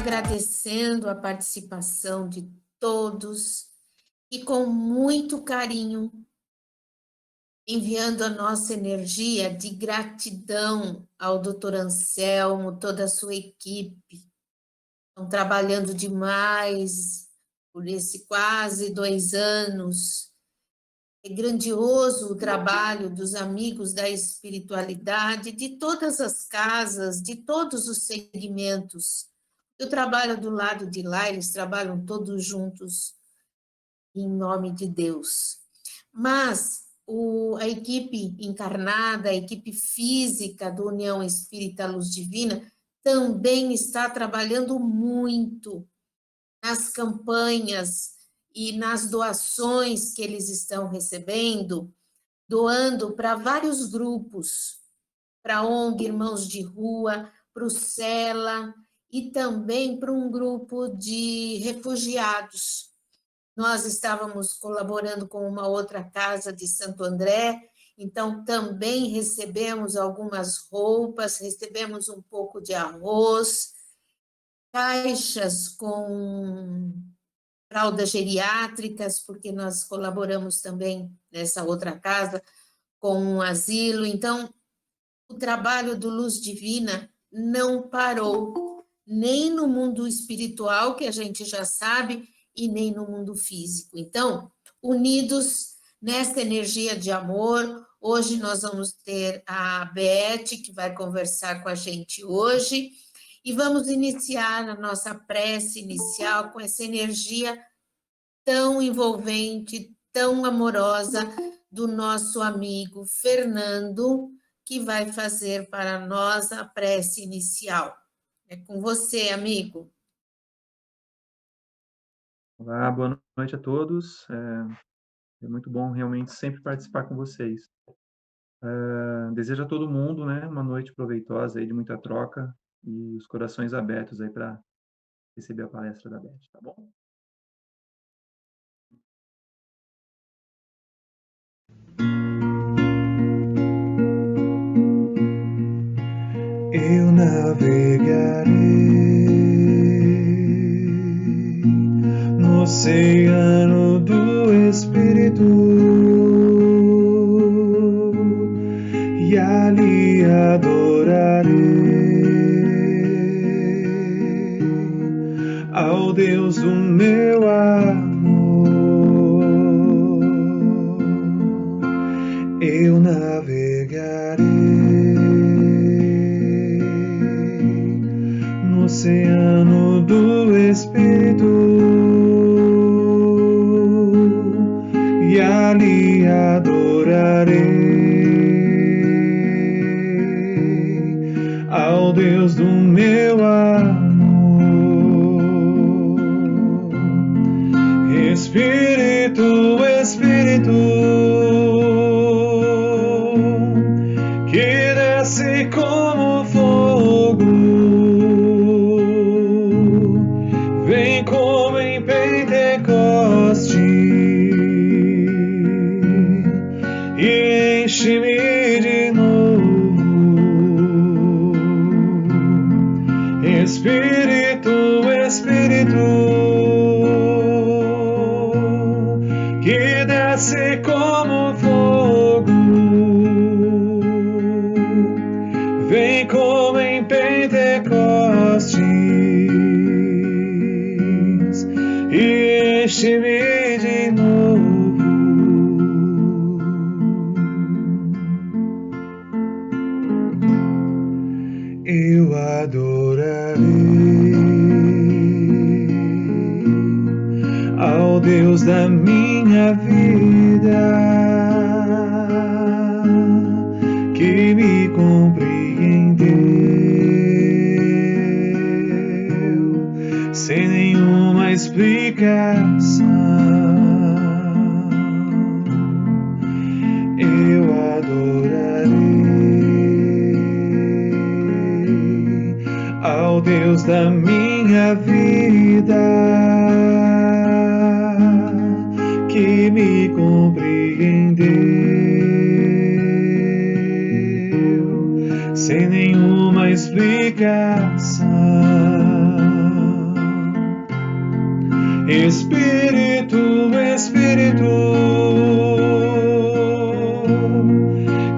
agradecendo a participação de todos e com muito carinho enviando a nossa energia de gratidão ao Dr. Anselmo, toda a sua equipe. Estão trabalhando demais por esse quase 2 anos. É grandioso o trabalho dos amigos da espiritualidade, de todas as casas, de todos os segmentos. Eu trabalho do lado de lá, eles trabalham todos juntos, em nome de Deus. Mas a equipe encarnada, a equipe física do União Espírita Luz Divina, também está trabalhando muito nas campanhas e nas doações que eles estão recebendo, doando para vários grupos, para a ONG Irmãos de Rua, para o CELA e também para um grupo de refugiados. Nós estávamos colaborando com uma outra casa de Santo André, então também recebemos algumas roupas, recebemos um pouco de arroz, caixas com fraldas geriátricas, porque nós colaboramos também nessa outra casa com um asilo. Então, o trabalho do Luz Divina não parou, nem no mundo espiritual, que a gente já sabe, e nem no mundo físico. Então, unidos nesta energia de amor, hoje nós vamos ter a Beth, que vai conversar com a gente hoje, e vamos iniciar a nossa prece inicial com essa energia tão envolvente, tão amorosa do nosso amigo Fernando, que vai fazer para nós a prece inicial. É com você, amigo. Olá, boa noite a todos. É muito bom realmente sempre participar com vocês. Desejo a todo mundo, né, uma noite proveitosa aí de muita troca e os corações abertos aí para receber a palestra da Beth, tá bom? Eu navegarei no oceano do Espírito e ali adorarei ao Deus do meu amor. Eu navegarei no oceano do Espírito e ali adorarei ao Deus do meu amor. Espírito, Espírito, que desce como fogo, vem como em Pentecoste e enche-me de novo. Espírito, Espírito, que desce como fogo, vem como em Pentecostes e enche-me de novo. Eu adorarei ao Deus da minha vida, que me compreendeu sem nenhuma explicação. Eu adorarei ao Deus da minha vida, que me compreendeu sem nenhuma explicação. Espírito, Espírito,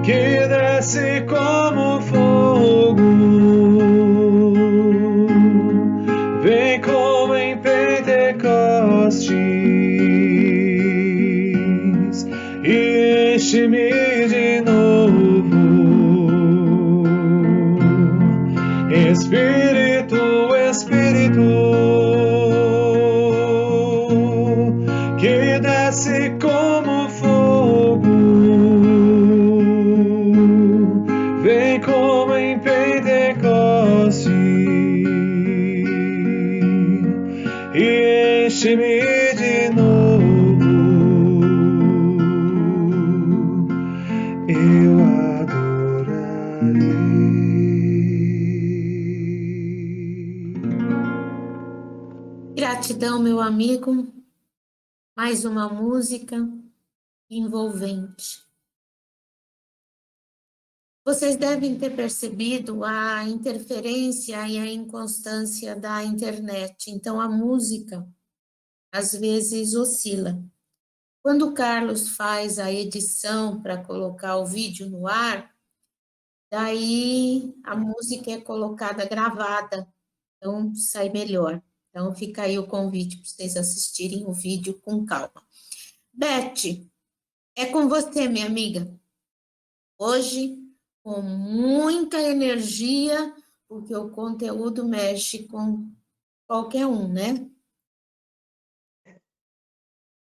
que desce como fogo, vem como em Pentecostes e enche-me de novo. Espírito, Espírito, que desce como fogo, vem como em Pentecostes e enche-me de novo. Eu adorarei. Gratidão, meu amigo. Mais uma música envolvente. Vocês devem ter percebido a interferência e a inconstância da internet. Então, a música, às vezes, oscila. Quando o Carlos faz a edição para colocar o vídeo no ar, daí a música é colocada gravada, então sai melhor. Então, fica aí o convite para vocês assistirem o vídeo com calma. Beth, é com você, minha amiga. Hoje, com muita energia, porque o conteúdo mexe com qualquer um, né?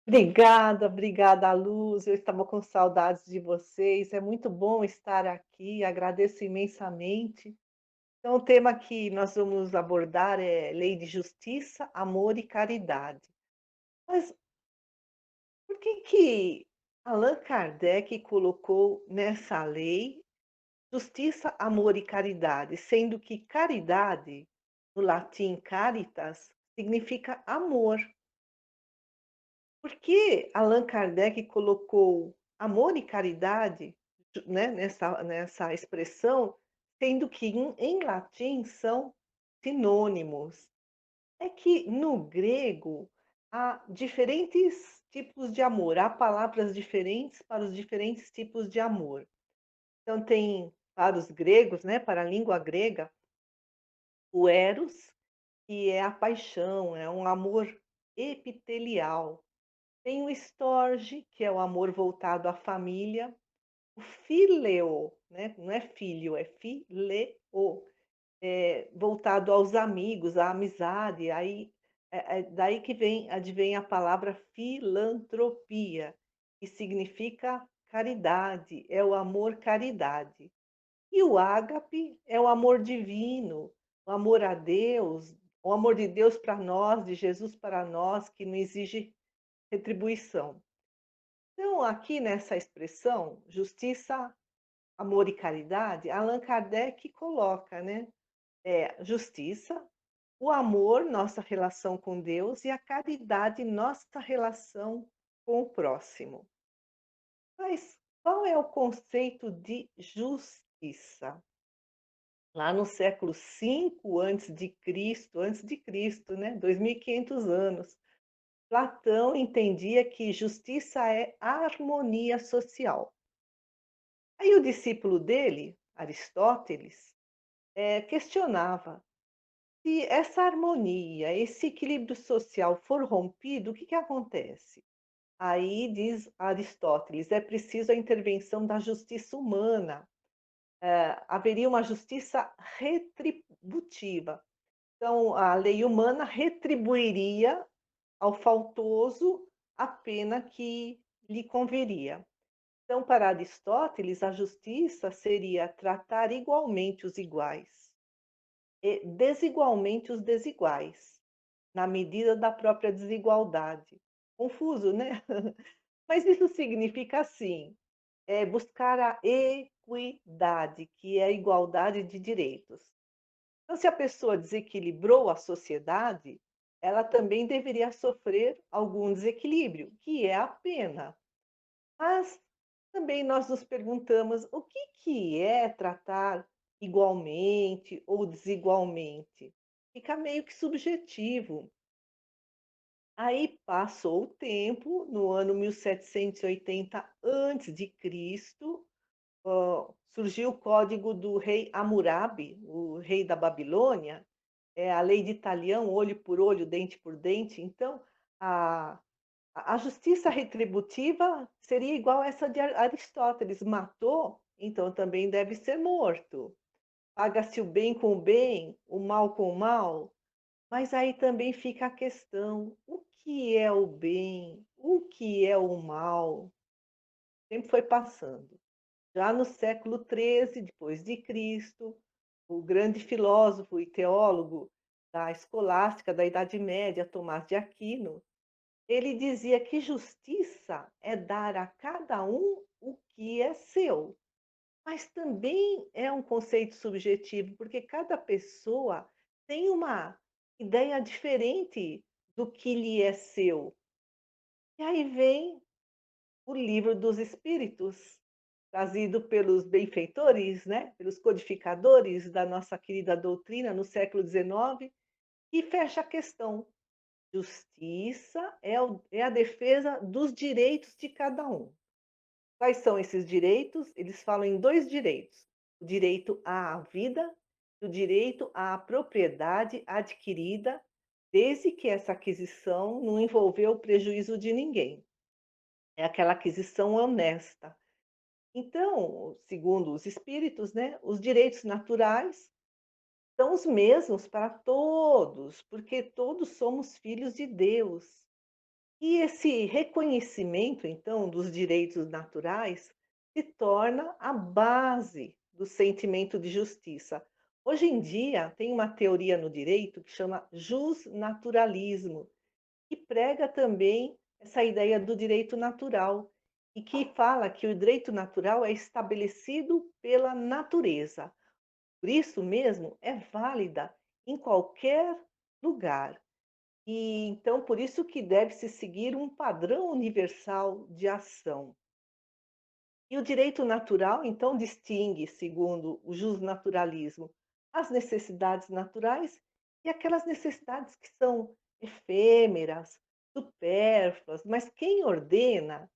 Obrigada, Luz. Eu estava com saudades de vocês. É muito bom estar aqui, agradeço imensamente. Então, o tema que nós vamos abordar é Lei de Justiça, Amor e Caridade. Mas por que Allan Kardec colocou nessa lei justiça, amor e caridade, sendo que caridade, no latim caritas, significa amor? Por que Allan Kardec colocou amor e caridade, né, nessa expressão, sendo que em latim são sinônimos? É que no grego há diferentes tipos de amor, há palavras diferentes para os diferentes tipos de amor. Então tem para os gregos, né, para a língua grega, o eros, que é a paixão, é um amor epitelial. Tem o storge, que é o amor voltado à família. O phileo, né? Não é filho, é phileo, voltado aos amigos, à amizade. Aí, daí que advém a palavra filantropia, que significa caridade, é o amor caridade. E o ágape é o amor divino, o amor a Deus, o amor de Deus para nós, de Jesus para nós, que não exige retribuição. Então, aqui nessa expressão, justiça, amor e caridade, Allan Kardec coloca, né? Justiça, o amor, nossa relação com Deus, e a caridade, nossa relação com o próximo. Mas qual é o conceito de justiça? Lá no século V antes de Cristo, né? 2500 anos, Platão entendia que justiça é harmonia social. Aí o discípulo dele, Aristóteles, questionava: se essa harmonia, esse equilíbrio social for rompido, o que acontece? Aí diz Aristóteles: é preciso a intervenção da justiça humana. Haveria uma justiça retributiva. Então, a lei humana retribuiria ao faltoso a pena que lhe converia. Então, para Aristóteles, a justiça seria tratar igualmente os iguais e desigualmente os desiguais, na medida da própria desigualdade. Confuso, né? Mas isso significa assim, buscar a equidade, que é a igualdade de direitos. Então, se a pessoa desequilibrou a sociedade, ela também deveria sofrer algum desequilíbrio, que é a pena. Mas também nós nos perguntamos o que é tratar igualmente ou desigualmente? Fica meio que subjetivo. Aí passou o tempo, no ano 1780 antes de Cristo, surgiu o código do rei Hammurabi, o rei da Babilônia, é a lei de Italião, olho por olho, dente por dente. Então, a a justiça retributiva seria igual essa de Aristóteles: matou, então também deve ser morto. Paga-se o bem com o bem, o mal com o mal. Mas aí também fica a questão: o que é o bem? O que é o mal? O tempo foi passando. Já no século XIII depois de Cristo, o grande filósofo e teólogo da escolástica da Idade Média, Tomás de Aquino, ele dizia que justiça é dar a cada um o que é seu. Mas também é um conceito subjetivo, porque cada pessoa tem uma ideia diferente do que lhe é seu. E aí vem o livro dos Espíritos, trazido pelos benfeitores, né, pelos codificadores da nossa querida doutrina no século XIX, e fecha a questão. Justiça é a defesa dos direitos de cada um. Quais são esses direitos? Eles falam em dois direitos: o direito à vida e o direito à propriedade adquirida, desde que essa aquisição não envolveu o prejuízo de ninguém. É aquela aquisição honesta. Então, segundo os espíritos, né, os direitos naturais são os mesmos para todos, porque todos somos filhos de Deus. E esse reconhecimento, então, dos direitos naturais se torna a base do sentimento de justiça. Hoje em dia, tem uma teoria no direito que chama justnaturalismo, que prega também essa ideia do direito natural e que fala que o direito natural é estabelecido pela natureza. Por isso mesmo, é válida em qualquer lugar. E então, por isso que deve-se seguir um padrão universal de ação. E o direito natural, então, distingue, segundo o justnaturalismo, as necessidades naturais e aquelas necessidades que são efêmeras, supérfluas, mas quem ordena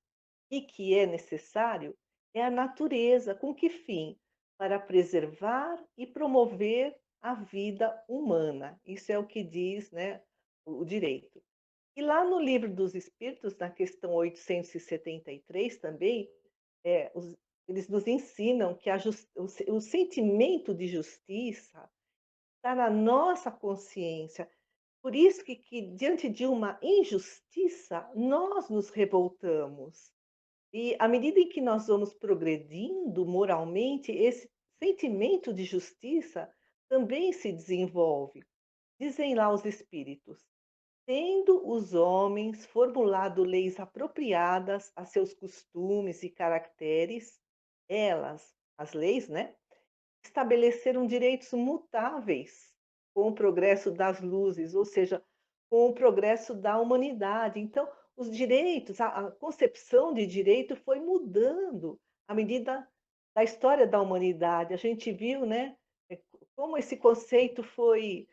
e que é necessário é a natureza. Com que fim? Para preservar e promover a vida humana. Isso é o que diz, né, o direito. E lá no Livro dos Espíritos, na questão 873 também, eles nos ensinam que o sentimento de justiça está na nossa consciência. Por isso que diante de uma injustiça, nós nos revoltamos. E à medida em que nós vamos progredindo moralmente, esse sentimento de justiça também se desenvolve. Dizem lá os espíritos: tendo os homens formulado leis apropriadas a seus costumes e caracteres, elas, as leis, né, estabeleceram direitos mutáveis com o progresso das luzes, ou seja, com o progresso da humanidade. Então, os direitos, a concepção de direito foi mudando à medida da história da humanidade. A gente viu, né, como esse conceito foi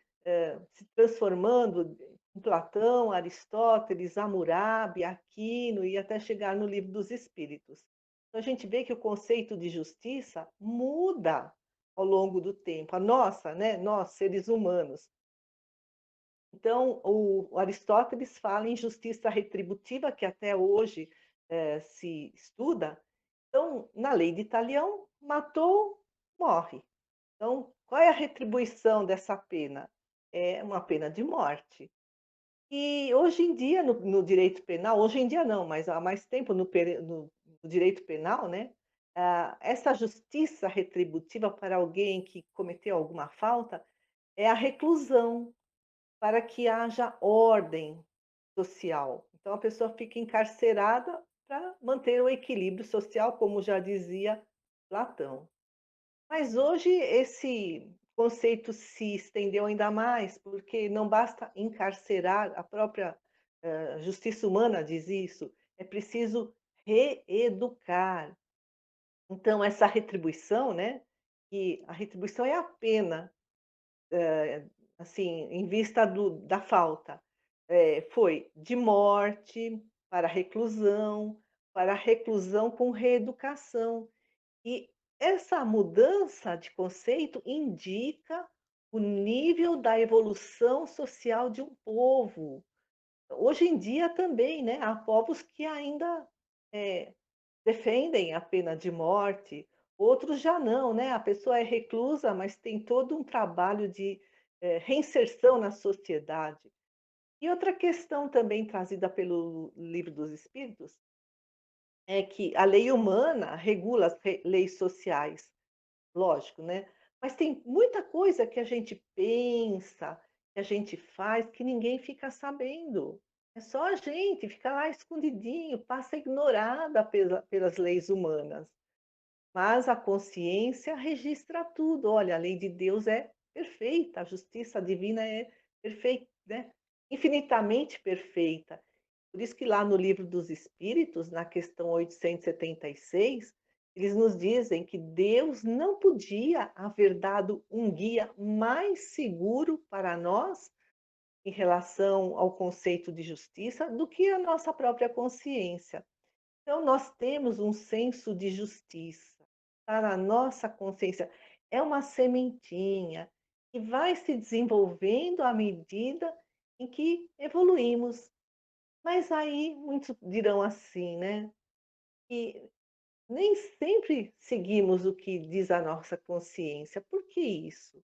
se transformando em Platão, Aristóteles, Hammurabi, Aquino e até chegar no Livro dos Espíritos. Então, a gente vê que o conceito de justiça muda ao longo do tempo. A nossa, né, nós, seres humanos. Então, o Aristóteles fala em justiça retributiva, que até hoje se estuda. Então, na lei de Italião, matou, morre. Então, qual é a retribuição dessa pena? É uma pena de morte. E hoje em dia, no direito penal, hoje em dia não, mas há mais tempo no direito penal, né? Essa justiça retributiva para alguém que cometeu alguma falta é a reclusão, para que haja ordem social. Então, a pessoa fica encarcerada para manter o equilíbrio social, como já dizia Platão. Mas hoje esse conceito se estendeu ainda mais, porque não basta encarcerar, a própria justiça humana diz isso, é preciso reeducar. Então, essa retribuição, né? E a retribuição é a pena, assim, em vista da falta. foi de morte para reclusão com reeducação. E essa mudança de conceito indica o nível da evolução social de um povo. Hoje em dia também, né, há povos que ainda, eh, defendem a pena de morte, outros já não, né, a pessoa é reclusa, mas tem todo um trabalho de, reinserção na sociedade. E outra questão também trazida pelo Livro dos Espíritos, é que a lei humana regula as leis sociais, lógico, né, mas tem muita coisa que a gente pensa, que a gente faz, que ninguém fica sabendo. É só a gente, fica lá escondidinho, passa ignorada pelas leis humanas. Mas a consciência registra tudo. Olha, a lei de Deus é perfeita, a justiça divina é perfeita, né? Infinitamente perfeita. Por isso que lá no Livro dos Espíritos, na questão 876, eles nos dizem que Deus não podia haver dado um guia mais seguro para nós em relação ao conceito de justiça do que a nossa própria consciência. Então, nós temos um senso de justiça, está na nossa consciência. É uma sementinha que vai se desenvolvendo à medida em que evoluímos. Mas aí muitos dirão assim, né, que nem sempre seguimos o que diz a nossa consciência. Por que isso?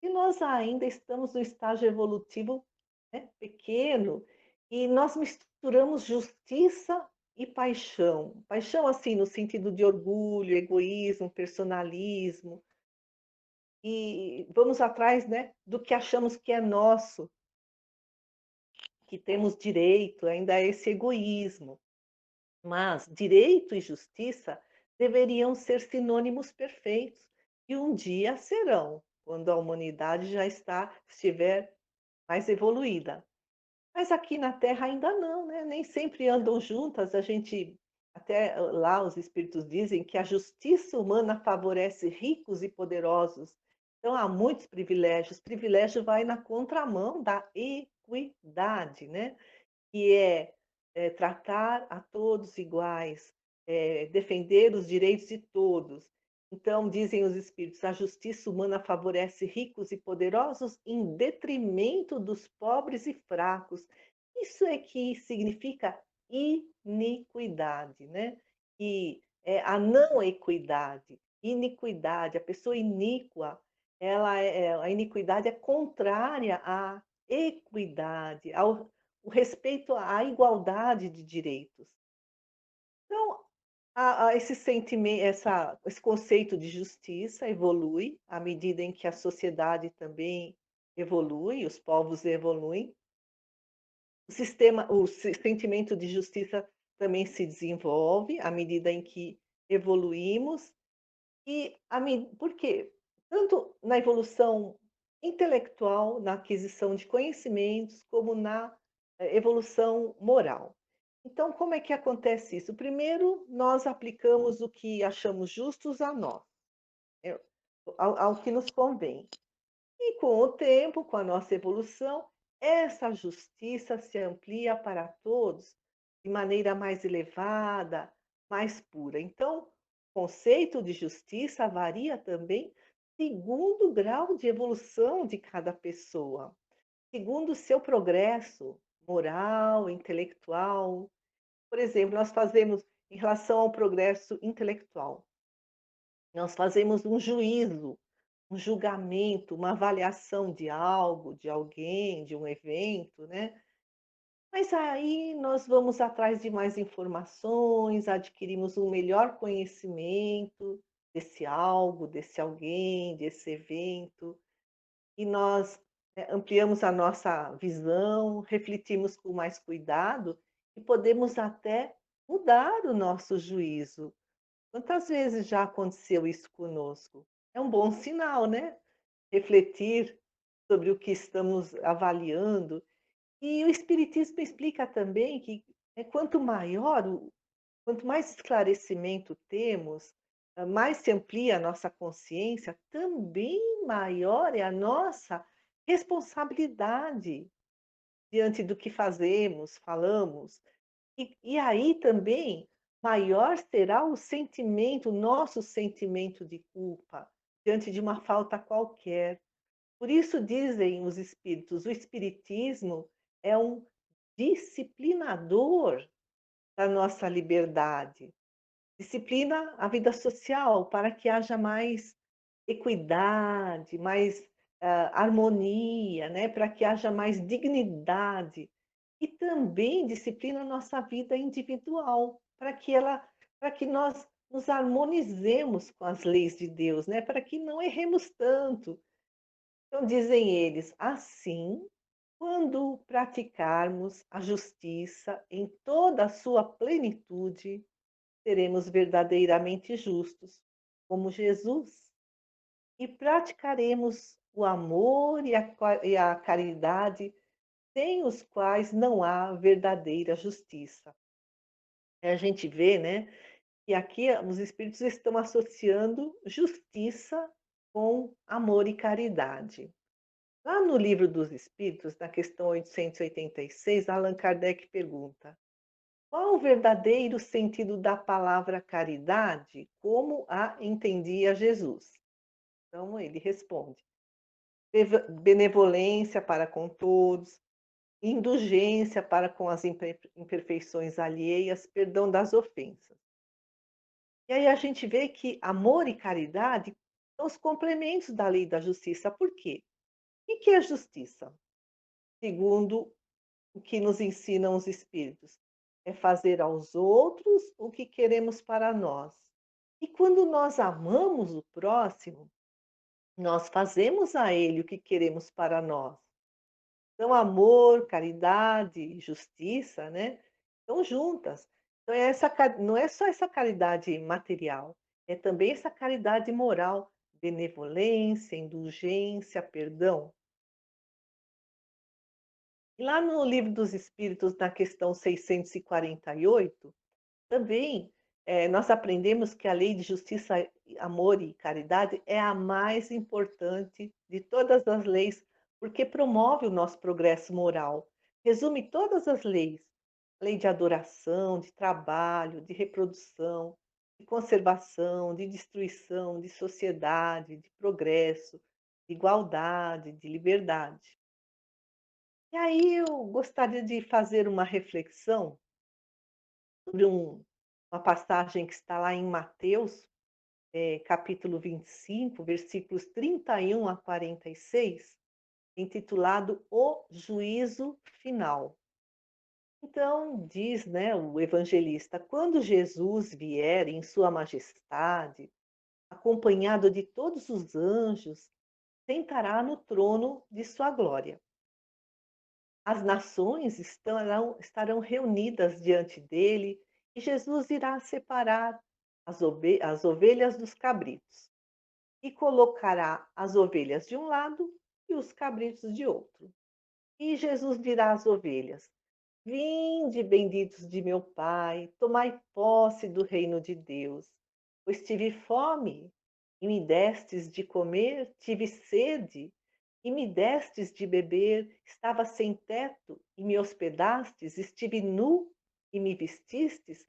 E nós ainda estamos no estágio evolutivo, né, pequeno, e nós misturamos justiça e paixão. Paixão, assim, no sentido de orgulho, egoísmo, personalismo, e vamos atrás, né, do que achamos que é nosso, que temos direito, ainda é esse egoísmo. Mas direito e justiça deveriam ser sinônimos perfeitos, e um dia serão, quando a humanidade já estiver mais evoluída. Mas aqui na Terra ainda não, né? Nem sempre andam juntas. A gente até lá os espíritos dizem que a justiça humana favorece ricos e poderosos. Então há muitos privilégios. Privilégio vai na contramão da equidade, né? Que é tratar a todos iguais, defender os direitos de todos. Então, dizem os espíritos, a justiça humana favorece ricos e poderosos em detrimento dos pobres e fracos. Isso é que significa iniquidade, né? E é a não equidade, iniquidade, a pessoa iníqua, a iniquidade é contrária à equidade, o respeito à igualdade de direitos. Então, esse sentimento, esse conceito de justiça evolui à medida em que a sociedade também evolui, os povos evoluem. Sentimento de justiça também se desenvolve à medida em que evoluímos. Por quê? Tanto na evolução intelectual, na aquisição de conhecimentos, como na evolução moral. Então, como é que acontece isso? Primeiro, nós aplicamos o que achamos justos a nós, eh, ao que nos convém. E com o tempo, com a nossa evolução, essa justiça se amplia para todos de maneira mais elevada, mais pura. Então, o conceito de justiça varia também segundo o grau de evolução de cada pessoa, segundo o seu progresso moral, intelectual. Por exemplo, nós fazemos, em relação ao progresso intelectual, nós fazemos um juízo, um julgamento, uma avaliação de algo, de alguém, de um evento, né? Mas aí nós vamos atrás de mais informações, adquirimos um melhor conhecimento desse algo, desse alguém, desse evento, e nós ampliamos a nossa visão, refletimos com mais cuidado e podemos até mudar o nosso juízo. Quantas vezes já aconteceu isso conosco? É um bom sinal, né? Refletir sobre o que estamos avaliando. E o Espiritismo explica também que quanto mais esclarecimento temos, mais se amplia a nossa consciência, também maior é a nossa responsabilidade. diante do que fazemos, falamos. E aí também, maior será o sentimento, o nosso sentimento de culpa, diante de uma falta qualquer. Por isso dizem os espíritos, o espiritismo é um disciplinador da nossa liberdade. Disciplina a vida social para que haja mais equidade, mais harmonia, né? Para que haja mais dignidade. E também disciplina a nossa vida individual, para que nós nos harmonizemos com as leis de Deus, né? Para que não erremos tanto. Então, dizem eles, assim, quando praticarmos a justiça em toda a sua plenitude, seremos verdadeiramente justos, como Jesus, e praticaremos o amor e a caridade, sem os quais não há verdadeira justiça. A gente vê, né, que aqui os espíritos estão associando justiça com amor e caridade. Lá no Livro dos Espíritos, na questão 886, Allan Kardec pergunta: qual o verdadeiro sentido da palavra caridade, como a entendia Jesus? Então ele responde: benevolência para com todos, indulgência para com as imperfeições alheias, perdão das ofensas. E aí a gente vê que amor e caridade são os complementos da lei da justiça. Por quê? O que é justiça? Segundo o que nos ensinam os espíritos, é fazer aos outros o que queremos para nós. E quando nós amamos o próximo, nós fazemos a ele o que queremos para nós. Então, amor, caridade e justiça, né, estão juntas. Então, não é só essa caridade material, é também essa caridade moral, benevolência, indulgência, perdão. E lá no Livro dos Espíritos, na questão 648, também nós aprendemos que a lei de justiça, amor e caridade é a mais importante de todas as leis, porque promove o nosso progresso moral. Resume todas as leis: lei de adoração, de trabalho, de reprodução, de conservação, de destruição, de sociedade, de progresso, de igualdade, de liberdade. E aí eu gostaria de fazer uma reflexão sobre uma passagem que está lá em Mateus, capítulo 25, versículos 31 a 46, intitulado O Juízo Final. Então, diz, né, o evangelista, quando Jesus vier em sua majestade, acompanhado de todos os anjos, sentará no trono de sua glória. As nações estarão reunidas diante dele e Jesus irá separar as ovelhas dos cabritos e colocará as ovelhas de um lado e os cabritos de outro. E Jesus dirá às ovelhas: vinde, benditos de meu Pai, tomai posse do reino de Deus. Pois tive fome e me destes de comer, tive sede e me destes de beber, estava sem teto e me hospedastes, estive nu e me vestistes,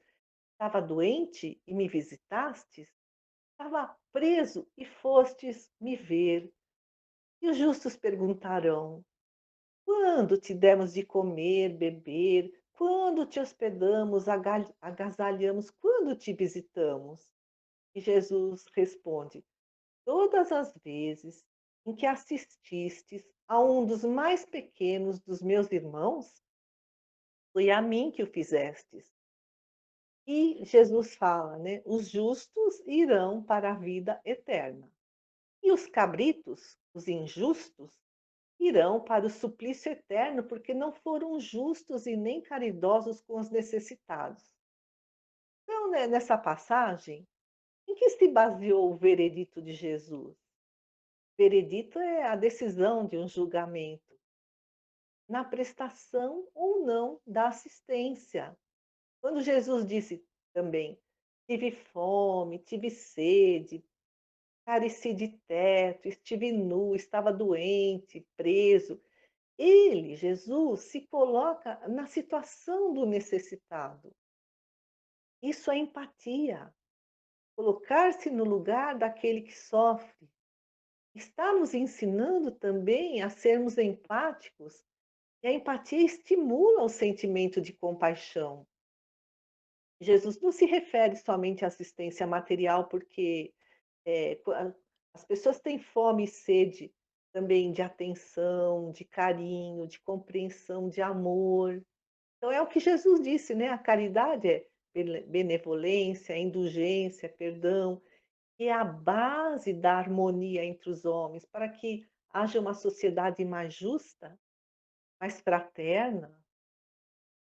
estava doente e me visitastes, estava preso e fostes me ver. E os justos perguntarão: quando te demos de comer, beber, quando te hospedamos, agasalhamos, quando te visitamos? E Jesus responde: todas as vezes em que assististes a um dos mais pequenos dos meus irmãos, foi a mim que o fizestes. E Jesus fala, né? Os justos irão para a vida eterna. E os cabritos, os injustos, irão para o suplício eterno, porque não foram justos e nem caridosos com os necessitados. Então, né, nessa passagem, em que se baseou o veredito de Jesus? Veredito é a decisão de um julgamento, na prestação ou não da assistência. Quando Jesus disse também: tive fome, tive sede, careci de teto, estive nu, estava doente, preso. ele, Jesus, se coloca na situação do necessitado. Isso é empatia, colocar-se no lugar daquele que sofre. Está nos ensinando também a sermos empáticos, e a empatia estimula o sentimento de compaixão. Jesus não se refere somente à assistência material, porque as pessoas têm fome e sede também de atenção, de carinho, de compreensão, de amor. Então é o que Jesus disse, né? A caridade é benevolência, indulgência, perdão, que é a base da harmonia entre os homens, para que haja uma sociedade mais justa, mais fraterna.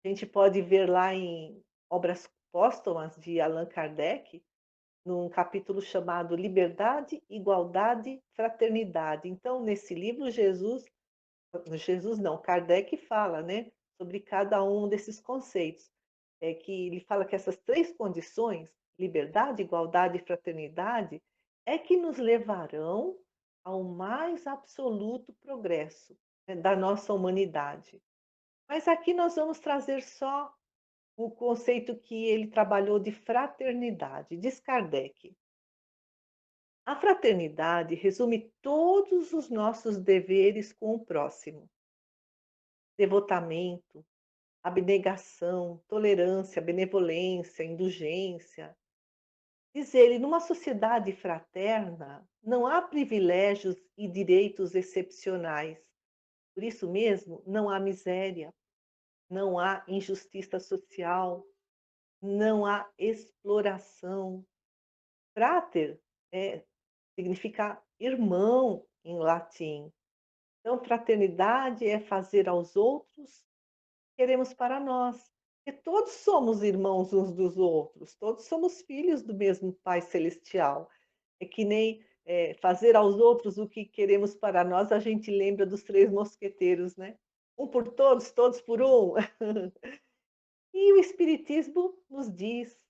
A gente pode ver lá em Obras Póstumas de Allan Kardec, num capítulo chamado Liberdade, Igualdade, Fraternidade. Então, nesse livro, Jesus não, Kardec fala, né, sobre cada um desses conceitos. É que ele fala que essas três condições, liberdade, igualdade e fraternidade, é que nos levarão ao mais absoluto progresso, né, da nossa humanidade. Mas aqui nós vamos trazer só o conceito que ele trabalhou de fraternidade, diz Kardec. A fraternidade resume todos os nossos deveres com o próximo: devotamento, abnegação, tolerância, benevolência, indulgência. Diz ele, numa sociedade fraterna, não há privilégios e direitos excepcionais. Por isso mesmo, não há miséria, não há injustiça social, não há exploração. Frater significa irmão em latim. Então, fraternidade é fazer aos outros o que queremos para nós. E todos somos irmãos uns dos outros, todos somos filhos do mesmo Pai Celestial. É que nem fazer aos outros o que queremos para nós, a gente lembra dos três mosqueteiros, né? Um por todos, todos por um. E o Espiritismo nos diz,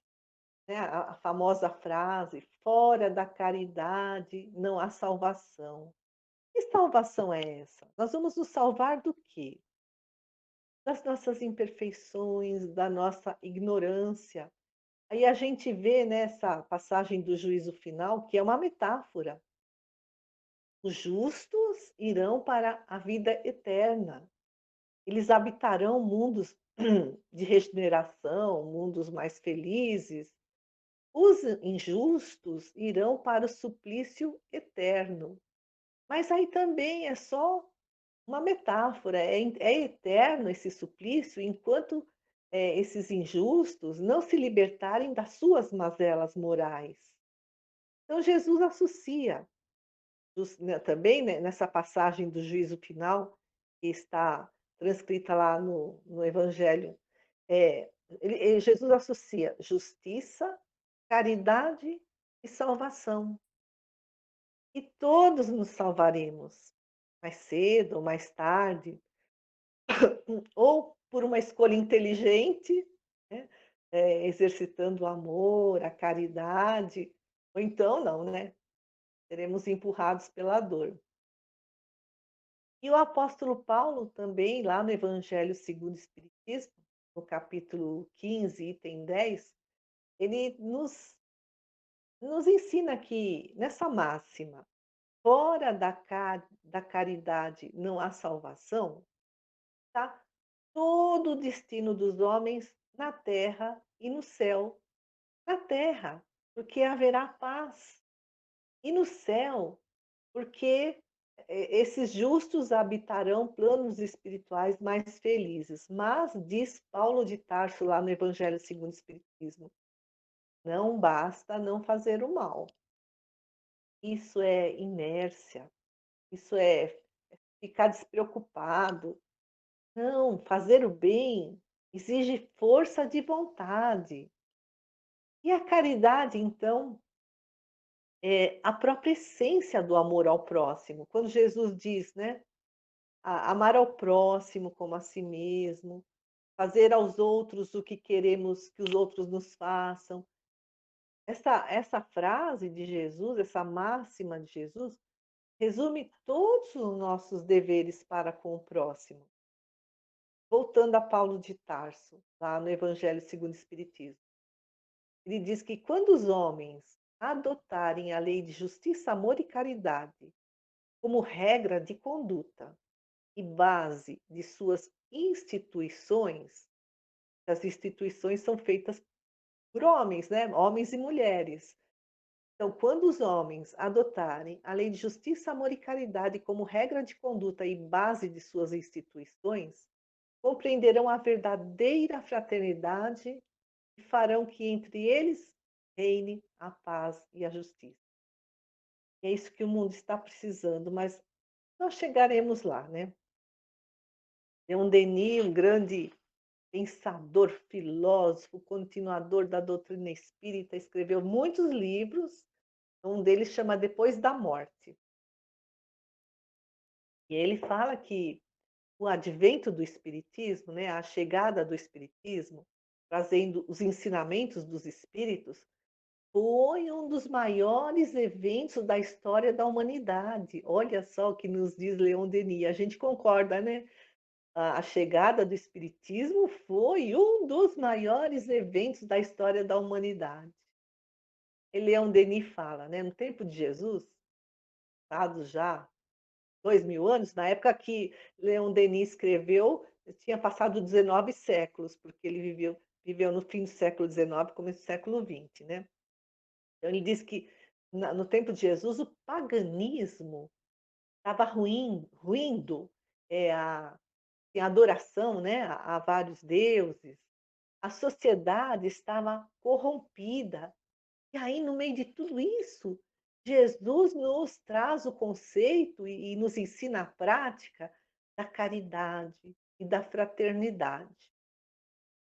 né, a famosa frase: fora da caridade não há salvação. Que salvação é essa? Nós vamos nos salvar do quê? Das nossas imperfeições, da nossa ignorância. Aí a gente vê nessa passagem do juízo final que é uma metáfora. Os justos irão para a vida eterna. Eles habitarão mundos de regeneração, mundos mais felizes. Os injustos irão para o suplício eterno. Mas aí também é só uma metáfora, é eterno esse suplício enquanto esses injustos não se libertarem das suas mazelas morais. Então, Jesus associa, né, também, né, nessa passagem do juízo final, que está transcrita lá no Evangelho, Jesus associa justiça, caridade e salvação. E todos nos salvaremos, mais cedo ou mais tarde, ou por uma escolha inteligente, né, exercitando o amor, a caridade, ou então não, né? Seremos empurrados pela dor. E o apóstolo Paulo também, lá no Evangelho segundo o Espiritismo, no capítulo 15, item 10, ele nos ensina que, nessa máxima, fora da caridade não há salvação, tá? Todo o destino dos homens na terra e no céu. Na terra, porque haverá paz. E no céu, porque esses justos habitarão planos espirituais mais felizes. Mas, diz Paulo de Tarso, lá no Evangelho segundo o Espiritismo, não basta não fazer o mal. Isso é inércia, isso é ficar despreocupado. Não, fazer o bem exige força de vontade. E a caridade, então, é a própria essência do amor ao próximo. Quando Jesus diz, né, amar ao próximo como a si mesmo, fazer aos outros o que queremos que os outros nos façam. Essa frase de Jesus, essa máxima de Jesus, resume todos os nossos deveres para com o próximo. Voltando a Paulo de Tarso, lá no Evangelho segundo o Espiritismo, ele diz que quando os homens adotarem a lei de justiça, amor e caridade como regra de conduta e base de suas instituições, as instituições são feitas por homens, né? Homens e mulheres. Então, quando os homens adotarem a lei de justiça, amor e caridade como regra de conduta e base de suas instituições, compreenderão a verdadeira fraternidade e farão que entre eles reine a paz e a justiça. E é isso que o mundo está precisando, mas nós chegaremos lá, né? Leon Denis, um grande pensador, filósofo, continuador da doutrina espírita, escreveu muitos livros. Um deles chama Depois da Morte. E ele fala que o advento do espiritismo, né, a chegada do espiritismo, trazendo os ensinamentos dos espíritos, foi um dos maiores eventos da história da humanidade. Olha só o que nos diz Leon Denis. A gente concorda, né? A chegada do espiritismo foi um dos maiores eventos da história da humanidade. E Leon Denis fala, né, no tempo de Jesus, passados já 2000 anos, na época que Leon Denis escreveu, tinha passado 19 séculos, porque ele viveu no fim do século XIX, começo do século XX, né? Então ele diz que no tempo de Jesus o paganismo estava ruindo, a adoração, né, a vários deuses, a sociedade estava corrompida. E aí, no meio de tudo isso, Jesus nos traz o conceito e nos ensina a prática da caridade e da fraternidade.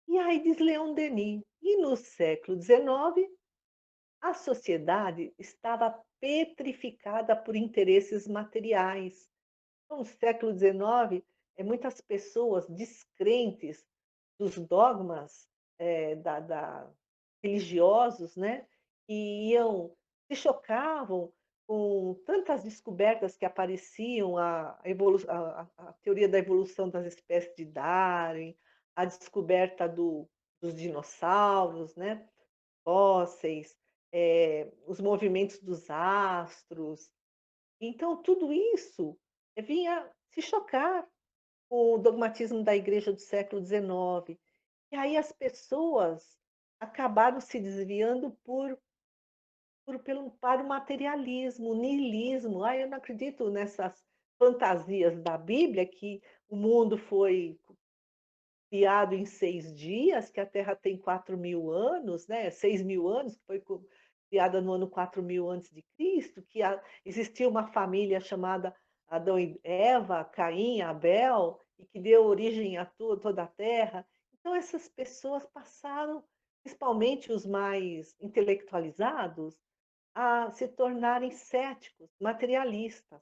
E aí diz Leon Denis, e no século XIX, a sociedade estava petrificada por interesses materiais. Então, no século XIX, muitas pessoas descrentes dos dogmas religiosos, né, que se chocavam com tantas descobertas que apareciam, a teoria da evolução das espécies de Darwin, a descoberta dos dinossauros, né, fósseis, os movimentos dos astros. Então, tudo isso vinha se chocar com o dogmatismo da igreja do século XIX. E aí as pessoas acabaram se desviando para o materialismo, o niilismo. Eu não acredito nessas fantasias da Bíblia que o mundo foi criado em 6 dias, que a Terra tem 4.000 anos, né? 6.000 anos, que foi criada no ano 4.000 antes de Cristo, que existia uma família chamada Adão e Eva, Caim, Abel, e que deu origem a toda a Terra. Então, essas pessoas passaram, principalmente os mais intelectualizados, a se tornarem céticos, materialistas.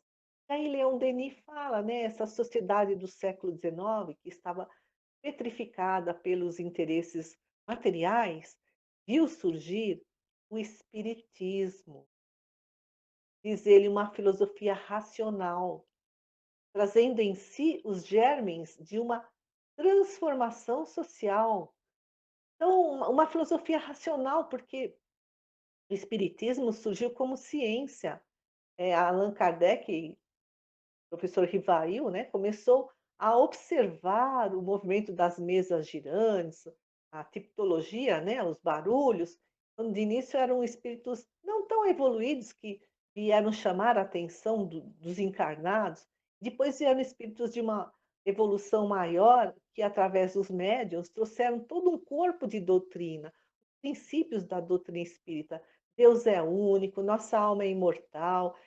E aí Leon Denis fala, né, essa sociedade do século XIX, que estava petrificada pelos interesses materiais, viu surgir o espiritismo. Diz ele, uma filosofia racional, trazendo em si os germes de uma transformação social. Então, uma filosofia racional, porque o espiritismo surgiu como ciência. Allan Kardec, professor Rivail, né, começou a observar o movimento das mesas girantes, a tipologia, né, os barulhos. Quando de início eram espíritos não tão evoluídos que vieram chamar a atenção dos encarnados, depois vieram espíritos de uma evolução maior que, através dos médiuns, trouxeram todo um corpo de doutrina, princípios da doutrina espírita. Deus é único, nossa alma é imortal,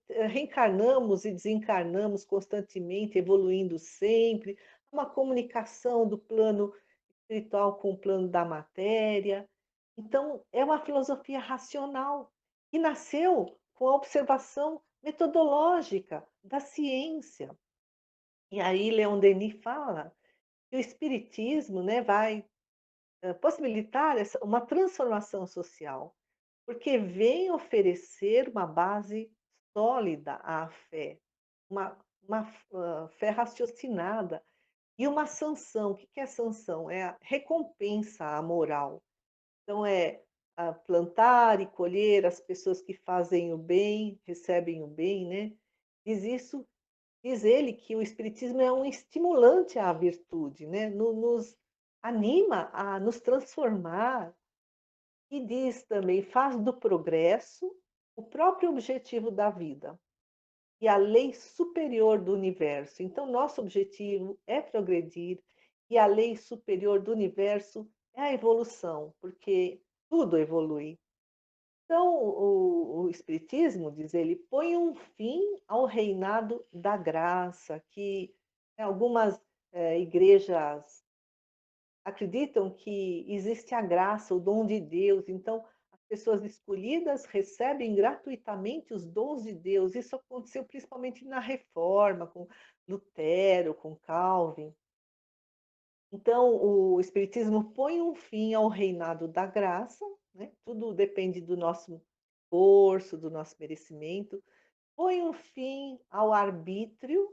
reencarnamos e desencarnamos constantemente, evoluindo sempre, uma comunicação do plano espiritual com o plano da matéria. Então, é uma filosofia racional que nasceu com a observação metodológica da ciência. E aí Leon Denis fala que o espiritismo, né, vai possibilitar uma transformação social, porque vem oferecer uma base sólida à fé, uma fé raciocinada e uma sanção. O que é sanção? É a recompensa à moral. Então, plantar e colher, as pessoas que fazem o bem, recebem o bem, né? Diz ele que o Espiritismo é um estimulante à virtude, né? Nos anima a nos transformar e diz também, faz do progresso o próprio objetivo da vida e a lei superior do universo. Então, nosso objetivo é progredir e a lei superior do universo é a evolução, porque tudo evolui. Então, o Espiritismo, diz ele, põe um fim ao reinado da graça, que algumas igrejas acreditam que existe a graça, o dom de Deus. Então, as pessoas escolhidas recebem gratuitamente os dons de Deus. Isso aconteceu principalmente na Reforma, com Lutero, com Calvin. Então, o Espiritismo põe um fim ao reinado da graça, né? Tudo depende do nosso esforço, do nosso merecimento. Põe um fim ao arbítrio,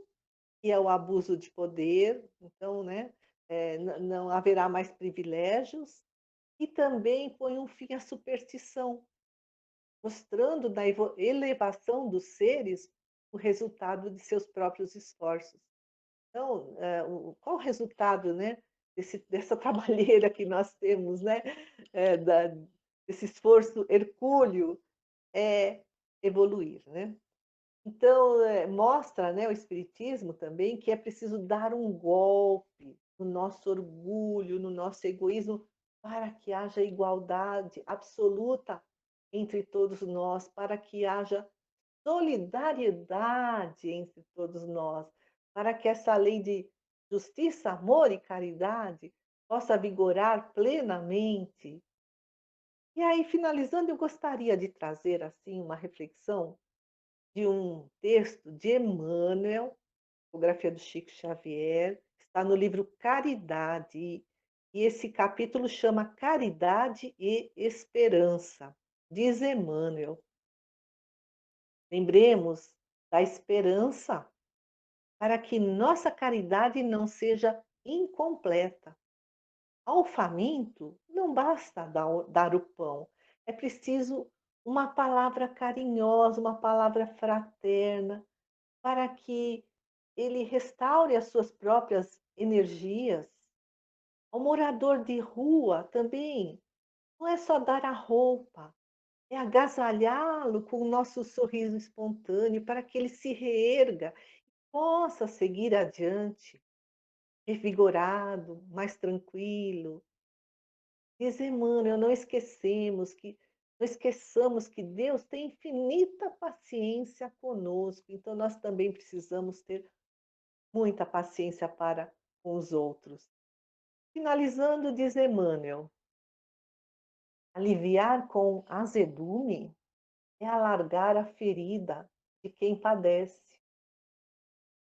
que é o abuso de poder. Então, né? Não haverá mais privilégios. E também põe um fim à superstição, mostrando na elevação dos seres o resultado de seus próprios esforços. Então, qual o resultado, né, dessa trabalheira que nós temos, né, desse esforço hercúleo? É evoluir, né? Então, mostra, né, o Espiritismo também que é preciso dar um golpe no nosso orgulho, no nosso egoísmo, para que haja igualdade absoluta entre todos nós, para que haja solidariedade entre todos nós, para que essa lei de justiça, amor e caridade possa vigorar plenamente. E aí, finalizando, eu gostaria de trazer assim uma reflexão de um texto de Emmanuel, psicografia do Chico Xavier, está no livro Caridade, e esse capítulo chama Caridade e Esperança. Diz Emmanuel: lembremos da esperança para que nossa caridade não seja incompleta. Ao faminto, não basta dar o pão, é preciso uma palavra carinhosa, uma palavra fraterna, para que ele restaure as suas próprias energias. Ao morador de rua também, não é só dar a roupa, é agasalhá-lo com o nosso sorriso espontâneo para que ele se reerga e possa seguir adiante, revigorado, mais tranquilo. Diz Emmanuel, não esqueçamos que Deus tem infinita paciência conosco, então nós também precisamos ter muita paciência para com os outros. Finalizando, diz Emmanuel, aliviar com azedume é alargar a ferida de quem padece.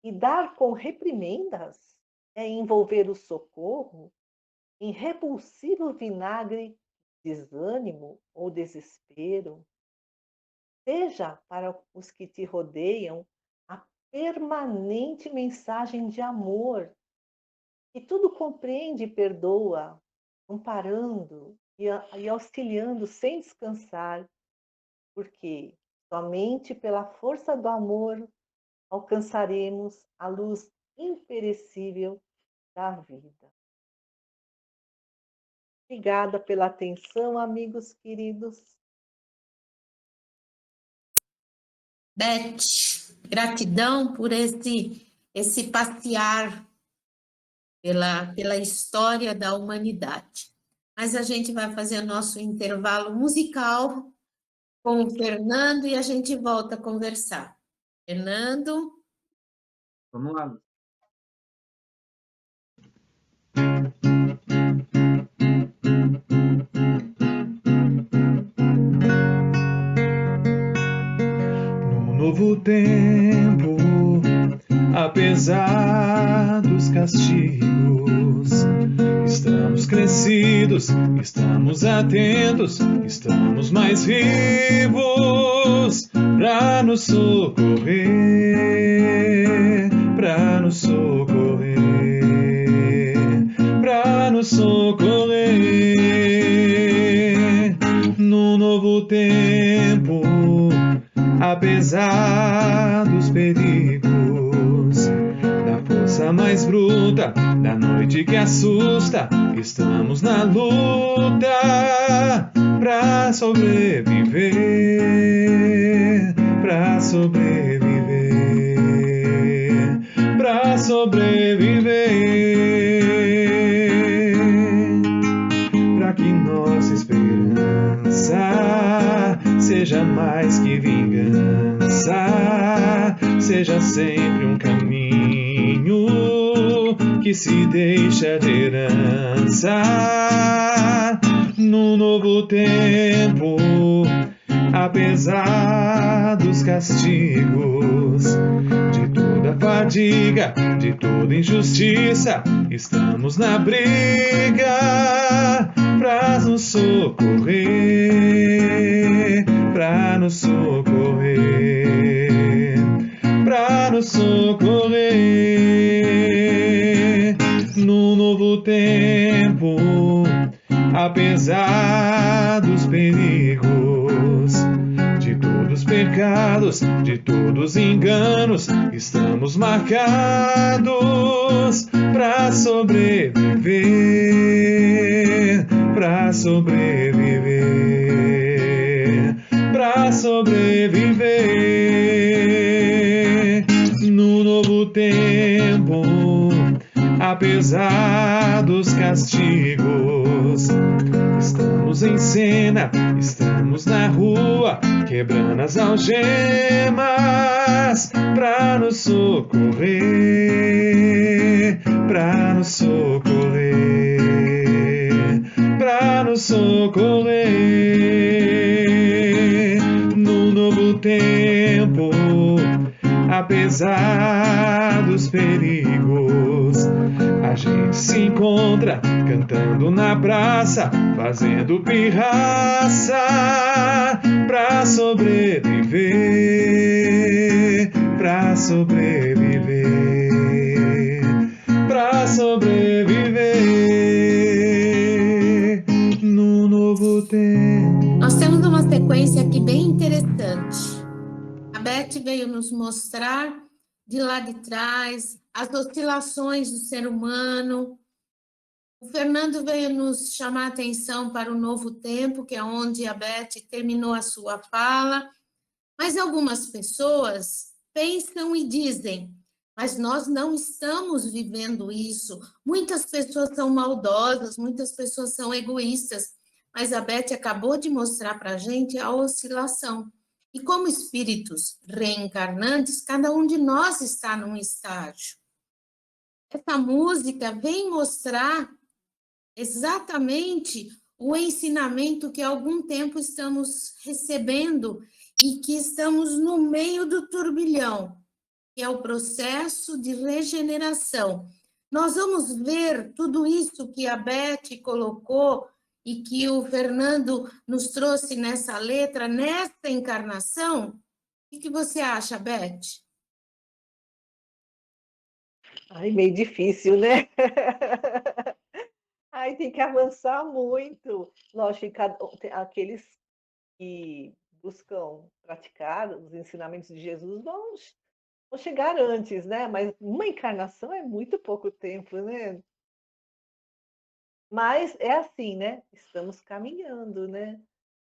E dar com reprimendas é envolver o socorro em repulsivo vinagre, desânimo ou desespero. Seja para os que te rodeiam a permanente mensagem de amor, que tudo compreende e perdoa, amparando e auxiliando sem descansar, porque somente pela força do amor alcançaremos a luz imperecível da vida. Obrigada pela atenção, amigos queridos. Beth, gratidão por esse passear pela história da humanidade. Mas a gente vai fazer o nosso intervalo musical com o Fernando e a gente volta a conversar. Fernando? Vamos lá. No novo tempo, apesar dos castigos, estamos crescidos, estamos estamos atentos, estamos mais vivos para nos socorrer, para nos socorrer, para nos socorrer. No novo tempo, apesar dos perigos, da força mais bruta, da noite que assusta, estamos na luta pra sobreviver, pra sobreviver, pra sobreviver, pra que nossa esperança seja mais que vingança, seja sempre um caminho que se deixa de herança. No novo tempo, apesar dos castigos, de toda fadiga, de toda injustiça, estamos na briga pra nos socorrer, pra nos socorrer, pra nos socorrer. No novo tempo, apesar dos perigos, de todos os pecados, de todos os enganos, estamos marcados para sobreviver, para sobreviver, para sobreviver. No novo tempo, apesar dos castigos, estamos em cena, estamos na rua, quebrando as algemas pra nos socorrer, pra nos socorrer, pra nos socorrer. No novo tempo, apesar dos perigos, a gente se encontra cantando na praça, fazendo pirraça pra sobreviver, pra sobreviver, pra sobreviver no novo tempo. Nós temos uma sequência aqui bem interessante. A Beth veio nos mostrar de lá de trás as oscilações do ser humano. O Fernando veio nos chamar a atenção para o novo tempo, que é onde a Beth terminou a sua fala. Mas algumas pessoas pensam e dizem, mas nós não estamos vivendo isso. Muitas pessoas são maldosas, muitas pessoas são egoístas, mas a Beth acabou de mostrar para a gente a oscilação. E como espíritos reencarnantes, cada um de nós está num estágio. Essa música vem mostrar exatamente o ensinamento que há algum tempo estamos recebendo e que estamos no meio do turbilhão, que é o processo de regeneração. Nós vamos ver tudo isso que a Beth colocou e que o Fernando nos trouxe nessa letra, nessa encarnação. O que você acha, Beth? Ai, meio difícil, né? Ai, tem que avançar muito. Lógico, aqueles que buscam praticar os ensinamentos de Jesus vão chegar antes, né? Mas uma encarnação é muito pouco tempo, né? Mas é assim, né? Estamos caminhando, né?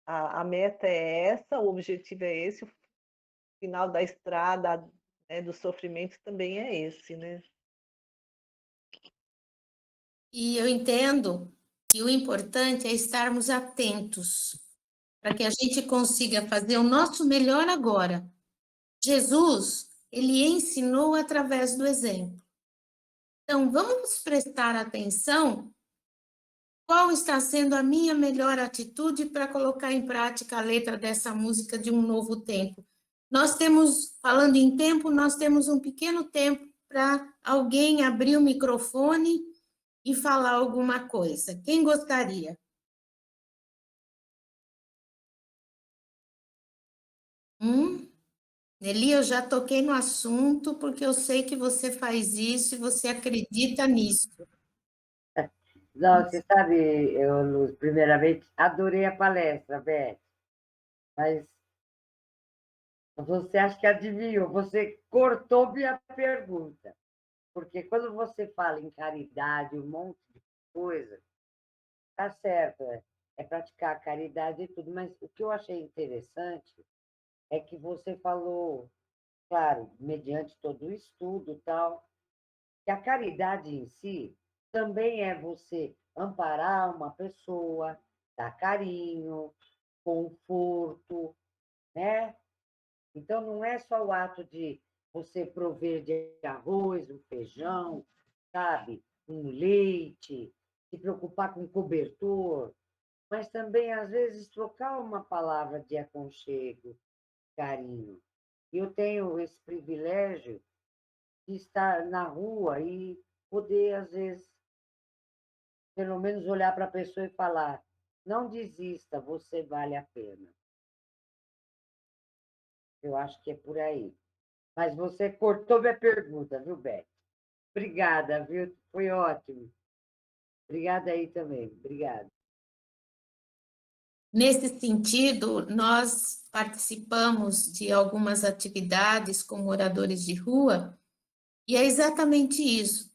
A meta é essa, o objetivo é esse, o final da estrada, né, do sofrimento também é esse, né? E eu entendo que o importante é estarmos atentos, para que a gente consiga fazer o nosso melhor agora. Jesus, ele ensinou através do exemplo. Então, vamos prestar atenção qual está sendo a minha melhor atitude para colocar em prática a letra dessa música de um novo tempo. Nós temos, falando em tempo, nós temos um pequeno tempo para alguém abrir o microfone e falar alguma coisa. Quem gostaria? Nelly, eu já toquei no assunto porque eu sei que você faz isso e você acredita nisso. Não, você sabe, Luz, primeiramente, adorei a palestra, Beth, mas você acha que adivinhou, você cortou minha pergunta, porque quando você fala em caridade, um monte de coisa, tá certo, é praticar a caridade e tudo, mas o que eu achei interessante é que você falou, claro, mediante todo o estudo e tal, que a caridade em si também é você amparar uma pessoa, dar carinho, conforto, né? Então, não é só o ato de você prover de arroz, um feijão, sabe? Um leite, se preocupar com cobertor, mas também, às vezes, trocar uma palavra de aconchego, carinho. Eu tenho esse privilégio de estar na rua e poder, às vezes, pelo menos olhar para a pessoa e falar: não desista, você vale a pena. Eu acho que é por aí. Mas você cortou minha pergunta, viu, Beth? Obrigada, viu? Foi ótimo. Obrigada aí também. Obrigada. Nesse sentido, nós participamos de algumas atividades com moradores de rua, e é exatamente isso.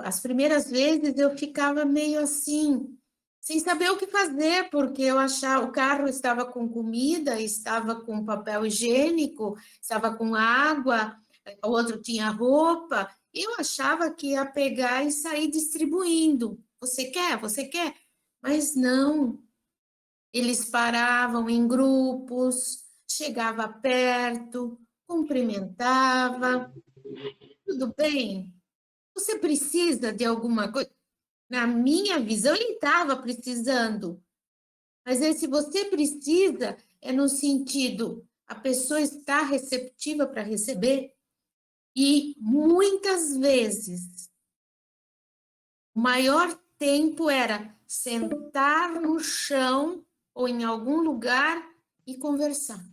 As primeiras vezes eu ficava meio assim, sem saber o que fazer, porque eu achava o carro estava com comida, estava com papel higiênico, estava com água, o outro tinha roupa, e eu achava que ia pegar e sair distribuindo. Você quer? Você quer? Mas não. Eles paravam em grupos, chegava perto, cumprimentava. Tudo bem? Você precisa de alguma coisa? Na minha visão, ele estava precisando. Mas aí, se você precisa, é no sentido, a pessoa está receptiva para receber. E muitas vezes, o maior tempo era sentar no chão ou em algum lugar e conversar.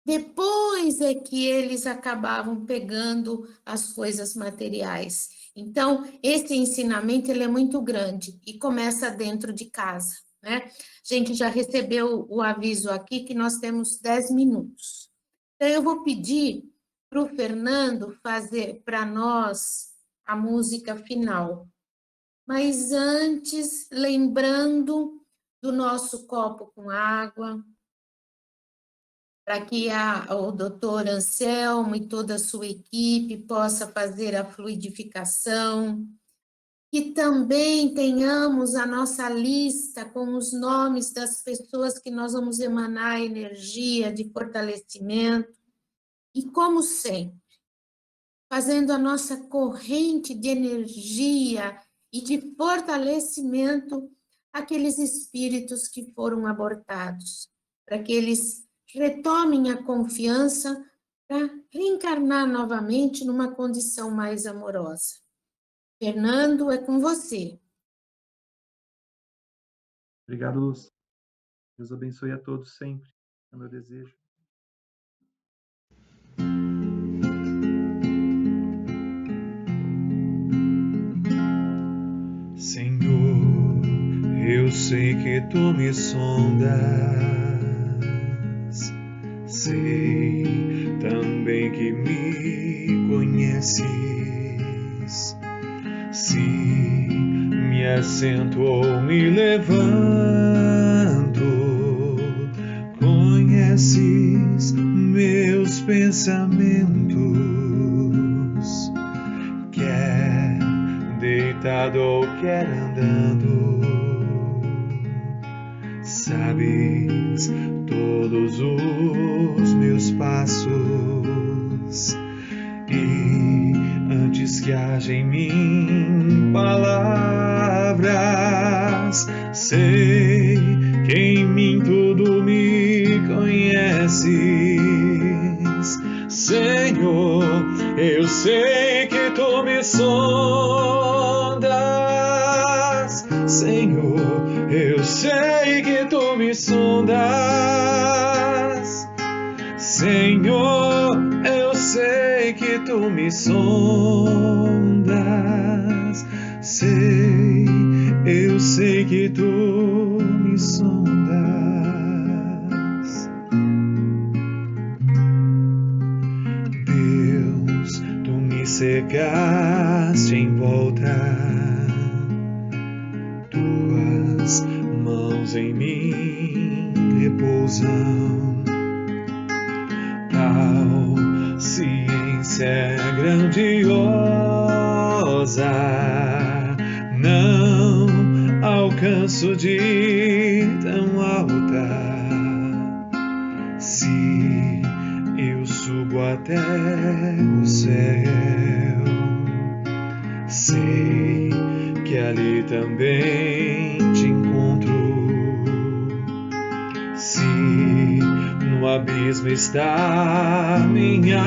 Depois é que eles acabavam pegando as coisas materiais. Então, esse ensinamento ele é muito grande e começa dentro de casa, né? A gente já recebeu o aviso aqui que nós temos 10 minutos. Então, eu vou pedir para o Fernando fazer para nós a música final. Mas antes, lembrando do nosso copo com água, para que o doutor Anselmo e toda a sua equipe possa fazer a fluidificação, que também tenhamos a nossa lista com os nomes das pessoas que nós vamos emanar energia de fortalecimento, e como sempre, fazendo a nossa corrente de energia e de fortalecimento àqueles espíritos que foram abortados, para que eles retomem a confiança para reencarnar novamente numa condição mais amorosa. Fernando, é com você. Obrigado, Luz. Deus abençoe a todos sempre. É o meu desejo. Senhor, eu sei que tu me sondas, sei também que me conheces. Se me assento ou me levanto, conheces meus pensamentos. Quer deitado ou quer andando, sabes todos os meus passos, e antes que haja em mim palavras, sei que em mim tudo me conheces. Senhor, eu sei que tu me sondas. Senhor, eu sei que tu me sondas. me sondas. Eu sei que tu me sondas. Deus, tu me cercaste em volta, tuas mãos em mim repousam. Tal ciência grandiosa, não alcanço de ir tão alta. Se eu subo até o céu, sei que ali também te encontro. Se no abismo está minha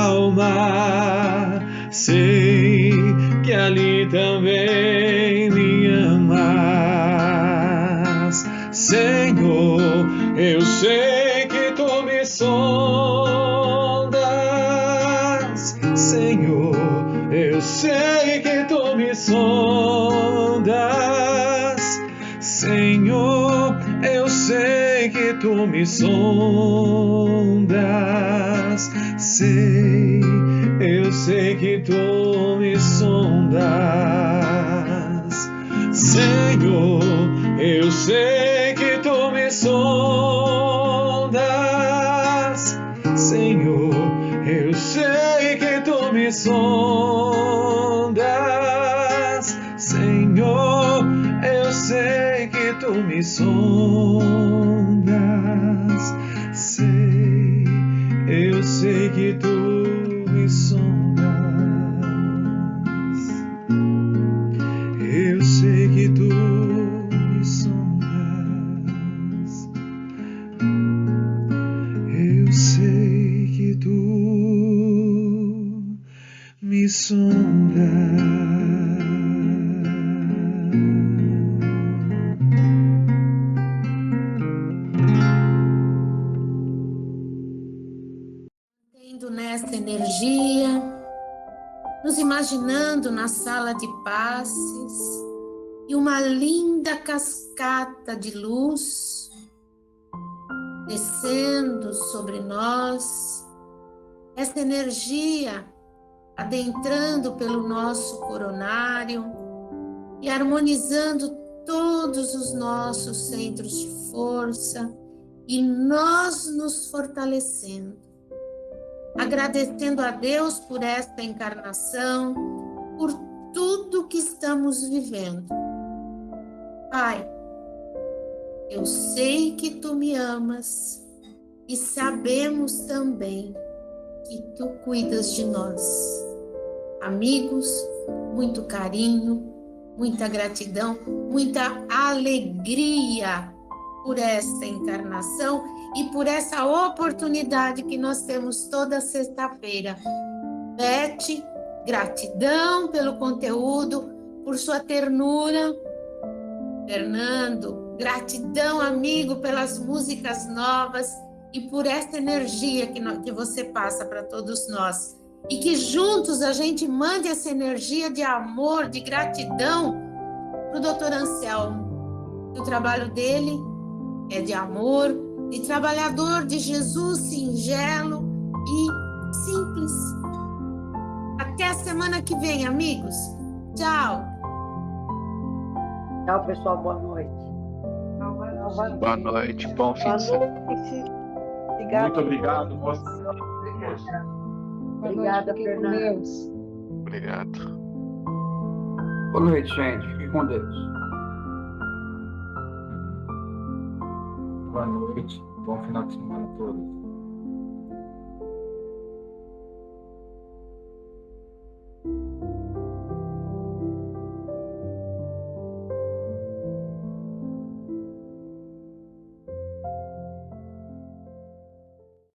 alma, sei que ali também me amas. Senhor, eu sei que tu me sondas. Senhor, eu sei que tu me sondas. Senhor, eu sei que tu me sondas. Eu sei que tu me sondas. Senhor, eu sei que tu me sondas. Senhor, eu sei que tu me sondas. Senhor, eu sei que tu me sondas. Eu sei que tu me sondas. Eu sei que tu me sondas. Eu sei que tu me sondas. Nessa energia, nos imaginando na sala de passes e uma linda cascata de luz descendo sobre nós, essa energia adentrando pelo nosso coronário e harmonizando todos os nossos centros de força e nós nos fortalecendo. Agradecendo a Deus por esta encarnação, por tudo que estamos vivendo. Pai, eu sei que tu me amas e sabemos também que tu cuidas de nós. Amigos, muito carinho, muita gratidão, muita alegria por esta encarnação e por essa oportunidade que nós temos toda sexta-feira. Beth, gratidão pelo conteúdo, por sua ternura. Fernando, gratidão, amigo, pelas músicas novas e por essa energia que você passa para todos nós. E que juntos a gente mande essa energia de amor, de gratidão para o Dr. Anselmo. O trabalho dele é de amor, de trabalhador de Jesus, singelo e simples. Até a semana que vem, amigos. Tchau. Tchau, pessoal. Boa noite. Boa noite. Bom fim de semana. Obrigada. Muito obrigado. Obrigada, Fernanda. Obrigado. Boa noite, gente. Fique com Deus. Boa noite. Bom final de semana a todos.